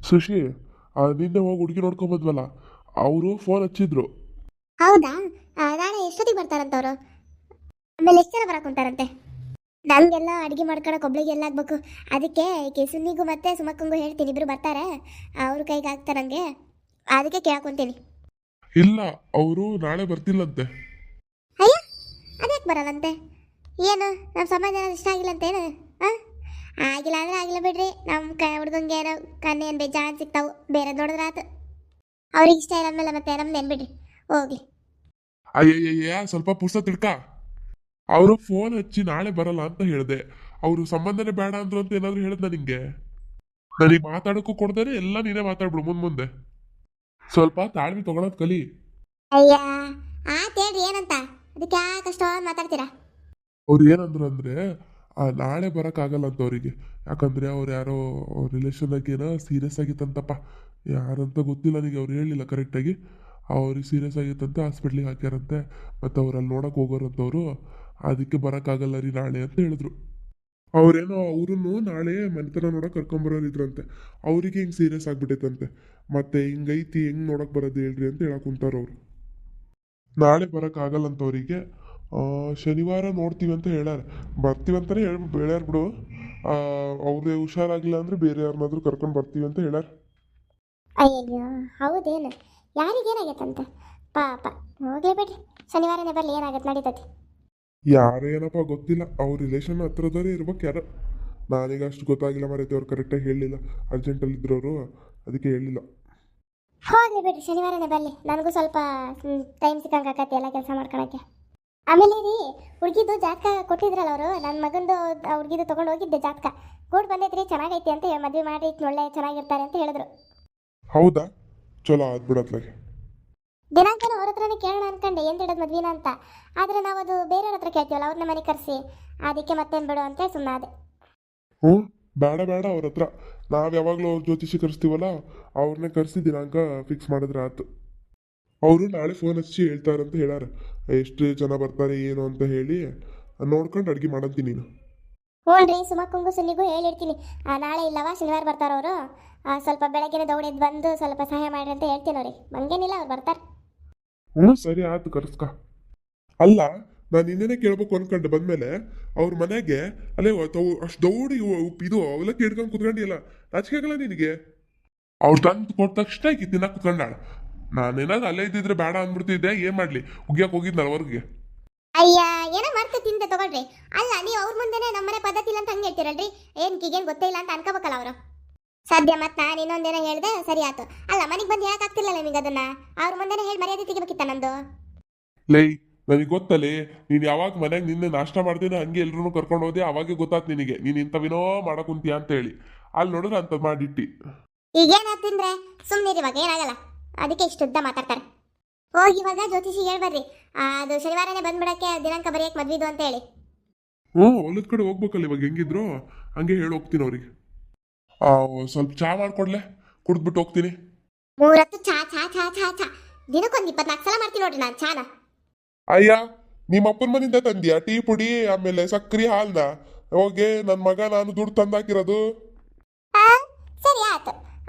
ಸುಶಿ, ನಿನ್ನೆ ಹೋಗಿ ಹುಡುಗಿ ನೋಡ್ಕೊಂಬಂದ್ವಲ್ಲ, ಅವರು ಫೋನ್ ಹಚ್ಚಿದ್ರು. ಹೌದಾ? ನಾಳೆ ಎಷ್ಟೊತ್ತಿಗೆ ಬರ್ತಾರಂತವ್ರು? ಆಮೇಲೆ ಎಷ್ಟು ಜನ ಬರಕೊಂತಾರಂತೆ? ನಮಗೆಲ್ಲ ಅಡುಗೆ ಮಾಡ್ಕೊಳಕ್ಕೆ ಒಬ್ಳಿಗೆ ಎಲ್ಲ ಆಗ್ಬೇಕು. ಅದಕ್ಕೆ ಸುನ್ನಿಗೂ ಮತ್ತೆ ಸುಮಕ್ಕಂಗೂ ಹೇಳ್ತೀನಿ, ಇಬ್ರು ಬರ್ತಾರೆ, ಅವ್ರ ಕೈಗೆ ಆಗ್ತಾರೆ ನನಗೆ. ಅದಕ್ಕೆ ಕೇಳ್ಕೊಂತೀನಿ. ಇಲ್ಲ, ಅವರು ನಾಳೆ ಬರ್ತಿಲ್ಲಂತೆ. ಅಯ್ಯ, ಅದ್ಯಾಕೆ ಬರಲ್ಲಂತೆ? ಏನು ನಮ್ಮ ಸಂಬಂಧ ಏನಾದ್ರು ಇಷ್ಟ ಆಗಿಲ್ಲ ಅಂತೇನು? ಹಾಂ, ಆಗಿಲ್ಲ ಅಂದ್ರೆ ಆಗಿಲ್ಲ ಬಿಡ್ರಿ. ನಮ್ಮ ಹುಡ್ಗಂಗೆ ಏನೋ ಕಣ್ಣು ಏನು ಬೇಜಾನ್ ಸಿಗ್ತಾವು, ಬೇರೆ ನೋಡಿದ್ರೆ ಆತು. ಅವ್ರಿಗೆ ಇಷ್ಟ ಇಲ್ಲ ಅಂದಮೇಲೆ ಮತ್ತೆ ನಮ್ದು ಏನು ಬಿಡ್ರಿ, ಹೋಗ್ಲಿ. ಅಯ್ಯಯ್ಯ, ಸ್ವಲ್ಪ ಪುಸ್ತಕ ತಿಳ್ಕ. ಅವರು ಫೋನ್ ಹಚ್ಚಿ ನಾಳೆ ಬರಲ್ಲ ಅಂತ ಹೇಳಿದೆ. ಅವರು ಸಂಬಂಧನೇ ಬೇಡ ಅಂದ್ರು ಅಂತ ಏನಾದ್ರು ಹೇಳ್ದ ನಿಂಗೆ? ನನಗೆ ಮಾತಾಡೋಕ್ಕೂ ಕೊಡ್ದೇನೆ ಎಲ್ಲ ನೀನೇ ಮಾತಾಡ್ಬಿಡು ಮುಂದೆ. ಸ್ವಲ್ಪ ತಾಳ್ಮೆ ತಗೊಳೋದ್ ಕಲಿ. ಅಯ್ಯ, ಆತೇಳ್ರಿ, ಏನಂತ? ಅದಕ್ಕೆ ಯಾಕೆ ಅಷ್ಟೊಂದು ಮಾತಾಡ್ತೀರಾ? ಅವ್ರು ಏನಂದ್ರು ಅಂದ್ರೆ, ನಾಳೆ ಬರೋಕ್ಕಾಗಲ್ಲ ಅಂತ ಅವರಿಗೆ. ಯಾಕಂದ್ರೆ ಅವ್ರು ಯಾರೋ ರಿಲೇಷನ್ನಾಗ ಏನೋ ಸೀರಿಯಸ್ ಆಗಿತ್ತಂತಪ್ಪ. ಯಾರಂತ ಗೊತ್ತಿಲ್ಲ ನನಗೆ, ಅವ್ರು ಹೇಳಿಲ್ಲ ಕರೆಕ್ಟಾಗಿ. ಅವ್ರಿಗೆ ಸೀರಿಯಸ್ ಆಗಿತ್ತಂತೆ, ಹಾಸ್ಪಿಟ್ಲಿಗೆ ಹಾಕ್ಯಾರಂತೆ. ಮತ್ತು ಅವ್ರು ಅಲ್ಲಿ ನೋಡೋಕೆ ಹೋಗೋರಂತವ್ರು. ಅದಕ್ಕೆ ಬರೋಕ್ಕಾಗಲ್ಲ ರೀ ನಾಳೆ ಅಂತ ಹೇಳಿದ್ರು. ಅವ್ರೇನೋ ಅವ್ರನ್ನು ನಾಳೆ ಮನೆತನ ನೋಡೋಕೆ ಕರ್ಕೊಂಬರೋರಿದ್ರಂತೆ. ಅವರಿಗೆ ಹಿಂಗೆ ಸೀರಿಯಸ್ ಆಗಿಬಿಟ್ಟೈತಂತೆ. ಮತ್ತೆ ಹಿಂಗೈತಿ, ಹೆಂಗೆ ನೋಡೋಕೆ ಬರೋದು ಹೇಳ್ರಿ ಅಂತ ಹೇಳಕ್ ಕುಂತಾರವ್ರು. ನಾಳೆ ಬರೋಕ್ಕಾಗಲ್ಲ ಅಂತ ಅವರಿಗೆ. ಶನಿವಾರ ನೋಡ್ತೀವಿ ಅಂತ ಹೇಳ್ಯಾರ. ಬರ್ತೀವಂತಲೇ ಹೇಳ್ಯಾರ ಬಿಡು. ಅವ್ರೇ ಹುಷಾರಾಗಿಲ್ಲ ಅಂದರೆ ಬೇರೆ ಯಾರನ್ನಾದ್ರೂ ಕರ್ಕೊಂಡು ಬರ್ತೀವಿ ಅಂತ ಹೇಳ್ಯಾರ. ಅಯ್ಯಯ್ಯೋ, ಹೌದೇನು? ಯಾರಿಗೇನಾಗೈತಂತ? ಪಾಪ, ಹೋಗ್ಲೇ ಬಿಡ್ರಿ, ಶನಿವಾರನೇ ಬರಲಿ, ಏನಾಗತ್ತೆ ನಡೀತೈತಿ. ಯಾರೇನಪ್ಪ ಗೊತ್ತಿಲ್ಲ, ಅವ್ರ ರಿಲೇಷನ್ ಹತ್ರದವರೇ ಇರ್ಬೇಕು ಯಾರು. ನಾನೀಗ ಅಷ್ಟು ಗೊತ್ತಾಗಿಲ್ಲ ಮರೈತೆ, ಅವ್ರು ಕರೆಕ್ಟಾಗಿ ಹೇಳಲಿಲ್ಲ. ಅರ್ಜೆಂಟಲ್ಲಿದ್ದರವರು, ಅದಕ್ಕೆ ಹೇಳಿಲ್ಲ. ಹೋಗ್ಲಿ ಬಿಡ್ರಿ, ಶನಿವಾರನೇ ಬರಲಿ. ನನಗೂ ಸ್ವಲ್ಪ ಟೈಮ್ ಸಿಕ್ಕಂಗೆ ಆಕತ್ತೆ ಎಲ್ಲ ಕೆಲಸ ಮಾಡ್ಕೊಳಕ್ಕೆ. ಆಮೇಲೆ ರೀ, ಹುಡುಗಿದು ಜಾತಕ ಕೊಟ್ಟಿದ್ರಲ್ಲ ಅವರು, ನನ್ನ ಮಗಂದು ಹುಡುಗಿದು ತೊಗೊಂಡು ಹೋಗಿದ್ದೆ ಜಾತಕ. ಕೂಡ ಬಂದೈತ್ರಿ, ಚೆನ್ನಾಗೈತಿ ಅಂತ ಮದುವೆ ಮಾಡಿ ಒಳ್ಳೆ ಚೆನ್ನಾಗಿರ್ತಾರೆ ಅಂತ ಹೇಳಿದ್ರು. ಹೌದಾ? ಚಲೋ ಆದ್ಬಿಡತ್ಲಾಗೆ. ದಿನಾಂಕನ ಅವ್ರ ಹತ್ರನೇ ಕೇಳೋಣ ಅನ್ಕಂಡೆ, ಏನು ಇಡೋದು ಮದ್ವಿನ ಅಂತ. ಆದರೆ ನಾವು ಅದು ಬೇರೆಯವ್ರ ಹತ್ರ ಕೇಳ್ತೀವಲ್ಲ, ಅವ್ರನ್ನ ಮನೆ ಕರೆಸಿ. ಅದಕ್ಕೆ ಮತ್ತೇನು ಬಿಡು ಅಂತ ಸುಮ್ಮನೆ ಅದೇ. ಹ್ಞೂ, ಬೇಡ ಅವ್ರ ಹತ್ರ. ನಾವು ಯಾವಾಗಲೂ ಅವ್ರ ಜ್ಯೋತಿಷಿ ಕರೆಸ್ತೀವಲ್ಲ, ಅವ್ರನ್ನೇ ಕರೆಸಿ ದಿನಾಂಕ ಫಿಕ್ಸ್ ಮಾಡಿದ್ರೆ ಆಯ್ತು. ಅವರು ನಾಳೆ ಫೋನ್ ಹಚ್ಚಿ ಹೇಳ್ತಾರಂತ ಹೇಳ್ಯಾರ. ಎಷ್ಟು ಜನ ಬರ್ತಾರೆ ಏನು ಅಂತ ಹೇಳಿ ನೋಡ್ಕೊಂಡು ಅಡುಗೆ ಮಾಡಂತೀನಿ ನೀನು. ಹ್ಞೂ ರೀ, ಸುಮಕ್ಕಂಗೂ ಸುನ್ನಿಗೂ ಹೇಳಿರ್ತೀನಿ. ನಾಳೆ ಇಲ್ಲವಾ, ಶನಿವಾರ ಬರ್ತಾರವರು. ಸ್ವಲ್ಪ ಬೆಳಗ್ಗೆನೇ ದೌಡೆದ್ದು ಬಂದು ಸ್ವಲ್ಪ ಸಹಾಯ ಮಾಡ್ರಿ ಅಂತ ಹೇಳ್ತೀನಿ ಅವ್ರಿಗೆ. ಹಂಗೇನಿಲ್ಲ, ಅವ್ರು ಬರ್ತಾರೆ. ಹ್ಞೂ, ಸರಿ ಆಯ್ತು, ಕರೆಸ್ಕ. ಅಲ್ಲ, ನಾನು ಇನ್ನೇನೆ ಕೇಳ್ಬೇಕು ಅನ್ಕಂಡು ಬಂದಮೇಲೆ ಅವ್ರ ಮನೆಗೆ ಅಲ್ಲೇ ಅಷ್ಟು ದೌಡಿ ಇದು ಅವಲಕ್ಕಿ ಹಿಡ್ಕೊಂಡು ಕುತ್ಕೊಂಡಿಲ್ಲ. ನಾಚಿಕೆಗಲ್ಲ ನಿನಗೆ? ಅವ್ರು ತಂದು ಕೊಟ್ಟ ತಕ್ಷಣ ಈಗ ತಿನ್ನಕ್ಕೆ ಕುತ್ಕೊಂಡಾಳ. ನಾನೇನಾದ್ರು ಅಲ್ಲೇ ಇದ್ದಿದ್ರೆ ಬೇಡ ಅಂದ್ಬಿಡ್ತಿದ್ದೆ. ಏನು ಮಾಡಲಿ, ಉಗ್ಯಕ್ಕೆ ಹೋಗಿದ್ನಲ್ಲ ಅವ್ರಿಗೆ. ಅಯ್ಯ, ಏನೋ ಮಾಡ್ತಾ ತಿಂದೆ ತಗೊಳ್ರಿ. ಅಲ್ಲ, ನೀವು ಅವ್ರ ಮುಂದೆನೇ ನಮ್ಮನೆ ಪದ್ಧತಿ ಇಲ್ಲ ಅಂತ ಹಂಗೆ ಹೇಳ್ತೀರಲ್ರಿ. ಏನು ಗೊತ್ತೇ ಇಲ್ಲ ಅಂತ ಅನ್ಕೋಬೇಕಲ್ಲ ಅವರು. ಸದ್ಯ ಮತ್ತೆ ನಾನು ಇನ್ನೊಂದೇನೋ ಹೇಳಿದೆ, ಸರಿ ಆಯ್ತು. ಅಲ್ಲ, ಮನೆಗೆ ಬಂದು ಯಾಕೆ ಆಗ್ತಿಲ್ಲ ನಿಮಗೆ ಅದನ್ನ? ಅವ್ರ ಮುಂದೆನೇ ಹೇಳಿ ಮರ್ಯಾದೆ ತೆಗಿಬೇಕಿತ್ತ ನಂದು. ಲೈ, ನನಗೆ ಗೊತ್ತಲ್ಲೇ, ನೀನು ಯಾವಾಗ ಮನೆಗೆ ನಿನ್ನೆ ನಾಷ್ಟ ಮಾಡ್ತೀನಿ ಹಂಗೆ ಎಲ್ರೂ ಕರ್ಕೊಂಡು ಹೋದೆ, ಅವಾಗೆ ಗೊತ್ತಾತ್ ನಿನಗೆ ನೀನು ಇಂಥವಿನೋ ಮಾಡಕುಂತೀಯ ಅಂತ ಹೇಳಿ. ಅಲ್ಲಿ ನೋಡಿದ್ರೆ ಅಂತ ಮಾಡಿಟ್ಟಿ. ಈಗೇನ ತಿಂದ್ರೆ ಸುಮ್ಮನೆ ಇವಾಗ ಏನಾಗಲ್ಲ. ಅದಕ್ಕೆ ಇಷ್ಟುದ್ದ ಮಾತಾಡ್ತಾರೆ. ಹೋಗಿ ಇವಾಗ ಜ್ಯೋತಿಷಿ ಹೇಳ್ಬರ್ರಿ, ಅದು ಶನಿವಾರನೇ ಬಂದ್ಬಿಡಕ್ಕೆ ದಿನಾಂಕ ಬರೆಯಕ್ಕೆ ಮದ್ವಿದು ಅಂತ ಹೇಳಿ. ಹ್ಞೂ, ಹೊಲದ ಕಡೆ ಹೋಗ್ಬೇಕಲ್ಲ ಇವಾಗ, ಹೆಂಗಿದ್ರು ಹಂಗೆ ಹೇಳಿ ಹೋಗ್ತೀನಿ ಅವ್ರಿಗೆ. ಸ್ವಲ್ಪ ಚಾ ಮಾಡ್ಕೊಡ್ಲೆ, ಕುಡಿದ್ಬಿಟ್ಟು ಹೋಗ್ತೀನಿ. 3 ಹೊತ್ತು ಚಾ ಚಾ ಚಾ ಚಾ ಚಾ ದಿನಕ್ಕೊಂದು 24 ಸಲ ಮಾಡ್ತೀನಿ ನೋಡ್ರಿ ನಾನು ಚಾನ. ಅಯ್ಯ, ನಿಮ್ಮ ಅಪ್ಪನ ಮನೆಯಿಂದ ತಂದ್ಯಾ ಟೀ ಪುಡಿ ಆಮೇಲೆ ಸಕ್ರಿ ಹಾಲ್ನ? ಹೋಗಿ ನನ್ನ ಮಗ ನಾನು ದುಡ್ಡು ತಂದಾಕಿರೋದು. ಸರಿ ಆಯ್ತು.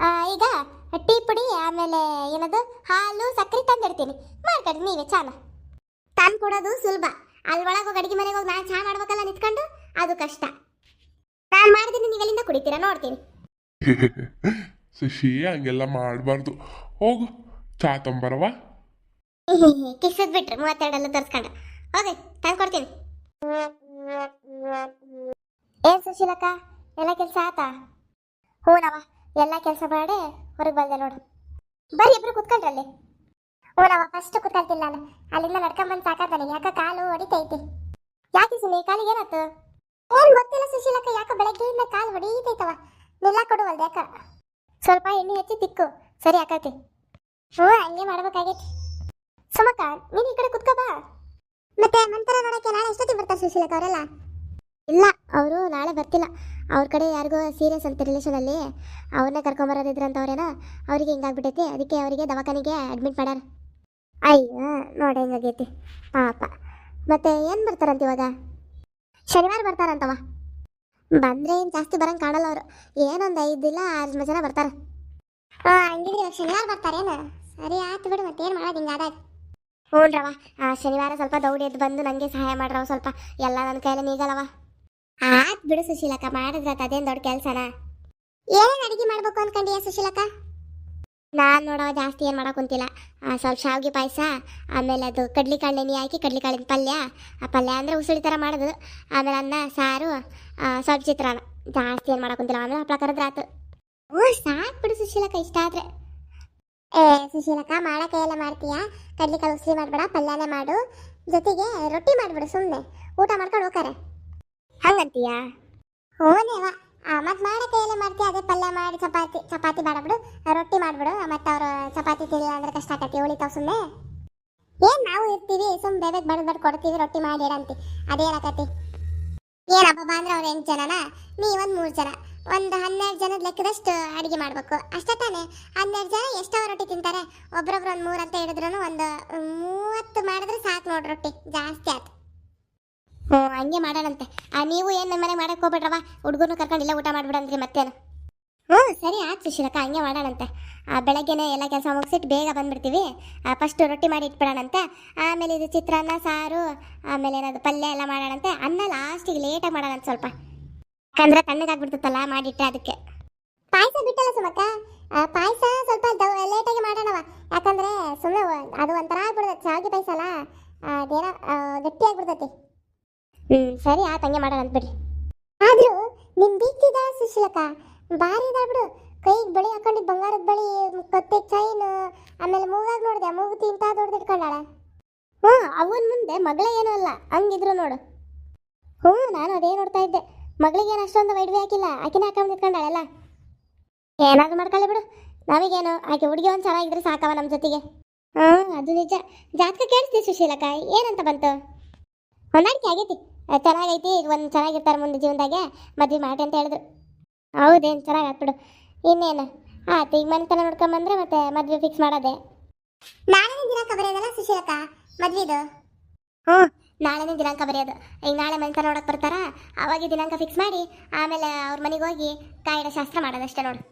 ಈಗ ಟೀ ಪುಡಿ ಆಮೇಲೆ ಏನದು ಹಾಲು ಸಕ್ಕರೆ ತಂದಿಡ್ತೀನಿ, ಮಾಡ್ಕೊಡ್ರಿ ನೀವೇ ಚಾನ. ತಂದು ಕೊಡೋದು ಸುಲಭ, ಅಲ್ಲಿ ಒಳಗೆ ಹೋಗಿ ಅಡುಗೆ ಮನೆಗೆ ಹೋಗಿ ನಾನು ಚಾ ಮಾಡ್ಬೇಕಲ್ಲ ನಿಂತ್ಕೊಂಡು, ಅದು ಕಷ್ಟ. ನಾನು ಮಾಡಿದ್ದೀನಿ, ನೀವೆಲ್ಲಿಂದ ಕುಡಿತೀರಾ ನೋಡ್ತೀನಿ. ಸುಶಿ, ಹಂಗೆಲ್ಲ ಮಾಡಬಾರ್ದು. ಹೋಗು, ಚಾ ತಂಬರವ. ಕಿಸದ್ ಬಿಟ್ರೆ 32 ತರ್ಸ್ಕೊಂಡು ಹೋಗಿ ತಂದು ಕೊಡ್ತೀನಿ. ಏನ್ ಸುಶೀಲಕ್ಕ, ಎಲ್ಲ ಕೆಲಸ ಆತಾ? ಹೂನವ, ಎಲ್ಲ ಕೆಲಸ ಮಾಡಿ ಹೊರಗೆ ಬಂದೆ ನೋಡು. ಬರ್ರಿ ಇಬ್ರು ಕುತ್ಕೊಂಡ್ರಲ್ಲಿ. ಹೂನವ, ಫಸ್ಟ್ ಕುತ್ಕೊಳ್ತೀನಿ ನಾನು. ಅಲ್ಲಿಂದ ನಡ್ಕೊಂಬಂದು ಸಾಕಾದ ನನಗೆ, ಯಾಕೆ ಕಾಲು ಹೊಡಿತೈತಿ. ಯಾಕೆ ಸುನಿ, ಕಾಲಿಗೆ ಏನಾಯ್ತು? ಏನು ಗೊತ್ತಿಲ್ಲ ಸುಶೀಲಕ್ಕ, ಯಾಕೆ ಬೆಳಗ್ಗೆಯಿಂದ ಕಾಲು ಹೊಡಿತೈತವ. ನಿಲ್ಲ ಕೊಡುವಲ್ದು ಯಾಕ? ಸ್ವಲ್ಪ ಎಣ್ಣೆ ಹಚ್ಚಿ ತಿಕ್ಕು, ಸರಿ ಆಕತಿ. ಹ್ಞೂ, ಹಂಗೆ ಮಾಡ್ಬೇಕಾಗೈತಿ. ಸುಮಕ್ಕ, ನೀನು ಈ ಕಡೆ ಕುತ್ಕೋ ಬಾ. ಮತ್ತೆ ಮಂತರ ನೋಡಕ್ಕೆ ನಾಳೆ ಎಷ್ಟೊತ್ತಿಗೆ ಬರ್ತಾರೆ ಸುಶೀಲಕ್ಕ ಅವರೆಲ್ಲ? ಇಲ್ಲ, ಅವರು ನಾಳೆ ಬರ್ತಿಲ್ಲ. ಅವ್ರ ಕಡೆ ಯಾರಿಗೋ ಸೀರಿಯಸ್ ಅಂತ ರಿಲೇಷನಲ್ಲಿ, ಅವ್ರನ್ನೇ ಕರ್ಕೊಂಬರೋದಿದ್ರಂತವ್ರೇನೋ. ಅವ್ರಿಗೆ ಹಿಂಗಾಗ್ಬಿಟ್ಟೈತಿ, ಅದಕ್ಕೆ ಅವರಿಗೆ ದವಾಖಾನೆಗೆ ಅಡ್ಮಿಟ್ ಮಾಡ್ಯಾರ. ಅಯ್ಯೋ, ನೋಡಿ ಹೆಂಗಾಗೈತಿ ಪಾಪ. ಮತ್ತೆ ಏನು ಬರ್ತಾರಂತ ಇವಾಗ? ಶನಿವಾರ ಬರ್ತಾರಂತವ. ಬಂದರೆ ಏನು ಜಾಸ್ತಿ ಬರಂಗೆ ಕಾಣಲ್ಲ ಅವರು. ಏನೊಂದು 5 ಇಲ್ಲ 6 ಜನ ಬರ್ತಾರೆ. ಹಂಗಿದ್ರೆ ಶನಿವಾರ ಬರ್ತಾರೇನು? ಸರಿ ಆಯ್ತು ಬಿಡು, ಮತ್ತೇನು ಮಾಡೋದು ಹಿಂಗಾದಾಗ. ಹ್ಞೂನ್ರವ, ಶನಿವಾರ ಸ್ವಲ್ಪ ದೌಡಿ ಎದ್ದು ಬಂದು ನನಗೆ ಸಹಾಯ ಮಾಡ್ರವ ಸ್ವಲ್ಪ. ಎಲ್ಲ ನನ್ನ ಕೈಯಲ್ಲಿ ನೀಗಲ್ಲವ. ಆಯ್ತು ಬಿಡು ಸುಶೀಲಕ್ಕ, ಮಾಡಿದ್ರತ ಅದೇನು ದೊಡ್ಡ ಕೆಲಸನ. ಏನೇನು ಅಡುಗೆ ಮಾಡ್ಬೇಕು ಅನ್ಕೊಂಡಿಯ ಸುಶೀಲಕ್ಕ? ನಾನು ನೋಡೋ ಜಾಸ್ತಿ ಏನು ಮಾಡೋ ಕುಂತಿಲ್ಲ. ಸ್ವಲ್ಪ ಶಾವಿಗೆ ಪಾಯಸ, ಆಮೇಲೆ ಅದು ಕಡ್ಲಿಕಾಳು ನೆನೆ ಹಾಕಿ ಕಡ್ಲಿಕಾಳಿನ ಪಲ್ಯ. ಆ ಪಲ್ಯ ಅಂದರೆ ಉಸುಳಿ ಥರ ಮಾಡೋದು. ಆಮೇಲೆ ಅನ್ನ ಸಾರು, ಸ್ವಲ್ಪ ಚಿತ್ರಾನ್ನ. ಜಾಸ್ತಿ ಏನು ಮಾಡೋ ಕುಂತಿಲ್ಲ. ಆಮೇಲೆ ಹಪ್ಪಳ ಕರೆದ್ರೆ ಆತು. ಓ ಸಾಕು ಬಿಡು ಸುಶೀಲಕ್ಕ, ಇಷ್ಟ ಆದರೆ. ಏ ಸುಶೀಲಕ್ಕ, ಮಾಡೋ ಕೈಯೆಲ್ಲ ಮಾಡ್ತೀಯಾ? ಕಡ್ಲಿಕಾಳು ಉಸುಳಿ ಮಾಡಬೇಡ, ಪಲ್ಯನೇ ಮಾಡು. ಜೊತೆಗೆ ರೊಟ್ಟಿ ಮಾಡಿಬಿಡು, ಸುಮ್ಮನೆ ಊಟ ಮಾಡ್ಕೊಂಡು ಹೋಗ್ತಾರೆ. ಹಂಗಂತೀಯಾ? ಹ್ಞೂನೇವ. ಮತ್ತು ಮಾಡೋ ಕೈಯೆಲ್ಲ ಮಾಡ್ತೀಯ, ಅದೇ ಪಲ್ಯ ಮಾಡಿ ಚಪಾತಿ ಬೇಡ ಬಿಡು, ರೊಟ್ಟಿ ಮಾಡಿಬಿಡು. ಮತ್ತು ಅವರು ಚಪಾತಿ ತಿಳಿಲ್ಲ ಅಂದ್ರೆ ಕಷ್ಟ ಆಕತಿ, ಉಳಿತಾವ ಸುಮ್ಮನೆ. ಏನು ನಾವು ಇರ್ತೀವಿ, ಸುಮ್ಮನೆ ಬೇಗ ಬಡ್ದು ಕೊಡ್ತೀವಿ, ರೊಟ್ಟಿ ಮಾಡಿ ಇಡಂತಿ. ಅದೇನಾಕತಿ? ಏನಪ್ಪ ಅಂದ್ರೆ ಅವ್ರು 8 ಜನನ, ನೀ ಒಂದು 3 ಜನ, ಒಂದು 12 ಜನದ ಲೆಕ್ಕದಷ್ಟು ಅಡುಗೆ ಮಾಡಬೇಕು ಅಷ್ಟೇ ತಾನೇ. 12 ಜನ ಎಷ್ಟೋ ರೊಟ್ಟಿ ತಿಂತಾರೆ? ಒಬ್ರೊಬ್ರು ಒಂದು 3 ಅಂತ ಹೇಳಿದ್ರು ಒಂದು 30 ಮಾಡಿದ್ರೆ ಸಾಕು ನೋಡಿ, ರೊಟ್ಟಿ ಜಾಸ್ತಿ ಆಯ್ತು. ಹ್ಞೂ ಹಂಗೆ ಮಾಡೋಣಂತೆ. ನೀವು ಏನು ನಮ್ಮ ಮನೆಗೆ ಮಾಡಕ್ಕೆ ಹೋಗ್ಬೇಡ್ರವ, ಹುಡುಗರು ಕರ್ಕೊಂಡಿಲ್ಲ ಊಟ ಮಾಡಿಬಿಡಂದ್ರಿ ಮತ್ತೇನು. ಹ್ಞೂ ಸರಿ ಆಯ್ತು ಸುಶೀಲಕ್ಕ, ಹಂಗೆ ಮಾಡೋಣಂತೆ. ಬೆಳಗ್ಗೆನೇ ಎಲ್ಲ ಕೆಲಸ ಮುಗಿಸಿಟ್ಟು ಬೇಗ ಬಂದುಬಿಡ್ತೀವಿ. ಫಸ್ಟು ರೊಟ್ಟಿ ಮಾಡಿ ಇಟ್ಬಿಡೋಣಂತೆ. ಆಮೇಲೆ ಇದು ಚಿತ್ರಾನ್ನ ಸಾರು, ಆಮೇಲೆ ಏನಾದ್ರು ಪಲ್ಯ ಎಲ್ಲ ಮಾಡೋಣಂತೆ. ಅನ್ನ ಲಾಸ್ಟಿಗೆ ಲೇಟಾಗಿ ಮಾಡೋಣಂತೆ ಸ್ವಲ್ಪ, ಯಾಕಂದ್ರೆ ತಣ್ಣಗಾಗ್ಬಿಡ್ತಲ್ಲ ಮಾಡಿಟ್ಟೆ ಅದಕ್ಕೆ. ಪಾಯಸ ಬಿಟ್ಟಲ್ಲ ಸುಮಕ್ಕ, ಪಾಯಸ ಸ್ವಲ್ಪ ಲೇಟಾಗಿ ಮಾಡೋಣವ. ಯಾಕಂದರೆ ಸುಮ್ಮನೆ ಅದು ಒಂಥರ ಆಗ್ಬಿಡ್ತೈತೆ, ಶಾವಿಗೆ ಪಾಯಸ ಅಲ್ಲ, ಅದೇನೋ ಗಟ್ಟಿ ಆಗ್ಬಿಡ್ತೈತಿ. ಸರಿ ಆಯ್ತು, ಹಂಗೆ ಮಾಡೋಣ ಅಂತ ಬಿಡ್ರಿ. ಆದರೂ ನಿಮ್ಮ ಬೀಗ್ತಿದ ಸುಶೀಲಕ್ಕ ಭಾರಿ ಇದಾಳ ಬಿಡು. ಕೈಗೆ ಬಳಿ ಹಾಕೊಂಡಿದ್ದು ಬಂಗಾರದ ಬಳಿ, ಕತ್ತೆ ಚೈನ್, ಆಮೇಲೆ ಮೂಗಾಗ ನೋಡಿದೆ, ಮೂಗು ತಿಂತ ದೊಡ್ದಿಟ್ಕೊಂಡಾಳ. ಹ್ಞೂ ಅವನ ಮುಂದೆ ಮಗಳೇ ಏನೂ ಅಲ್ಲ ಹಂಗಿದ್ರು ನೋಡು. ಹ್ಞೂ ನಾನು ಅದೇ ನೋಡ್ತಾ ಇದ್ದೆ. ಮಗಳಿಗೇನು ಅಷ್ಟೊಂದು ವೈಡ್ವಿ ಹಾಕಿಲ್ಲ, ಆಕಿನ ಹಾಕೊಂಡು ನಿಂತ್ಕೊಂಡಾಳಲ್ಲ. ಏನಾದ್ರು ಮಾಡ್ಕೊಳ್ಳಿ ಬಿಡು, ನಮಗೇನು ಆಕೆ ಹುಡುಗಿ ಒಂದು ಚೆನ್ನಾಗಿದ್ರೆ ಸಾಕವ ನಮ್ಮ ಜೊತೆಗೆ. ಅದು ನಿಜ. ಜಾತಕ ಕೇಳಿಸ್ತೀವಿ ಸುಶೀಲಕ್ಕ, ಏನಂತ ಬಂತು? ಹೊಂದಾಣಿಕೆ ಆಗೈತಿ, ಚೆನ್ನಾಗೈತಿ, ಒಂದು ಚೆನ್ನಾಗಿರ್ತಾರೆ ಮುಂದೆ ಜೀವನದಾಗೆ, ಮದುವೆ ಮಾಡಿ ಅಂತ ಹೇಳಿದ್ರು. ಹೌದೇನು ಚೆನ್ನಾಗಿ ಆಗ್ಬಿಡು. ಇನ್ನೇನು ಆಯ್ತು, ಈಗ ಮನೆತನ ನೋಡ್ಕೊಂಬಂದ್ರೆ ಮತ್ತೆ ಮದುವೆ ಫಿಕ್ಸ್ ಮಾಡೋದೆ. ನಾಳೆನೇ ದಿನಾಂಕ ಬರೆಯೋದಲ್ಲ ಸುಶೀಲಕ್ಕ ಮದುವೆದು? ಹ್ಞೂ ನಾಳೆನೇ ದಿನಾಂಕ ಬರೆಯೋದು. ಈಗ ನಾಳೆ ಮನೆತನ ನೋಡಕ್ಕೆ ಬರ್ತಾರ, ಅವಾಗೆ ದಿನಾಂಕ ಫಿಕ್ಸ್ ಮಾಡಿ ಆಮೇಲೆ ಅವ್ರ ಮನೆಗೆ ಹೋಗಿ ಕಾಯಿಡ ಶಾಸ್ತ್ರ ಮಾಡೋದಷ್ಟೇ ನೋಡು.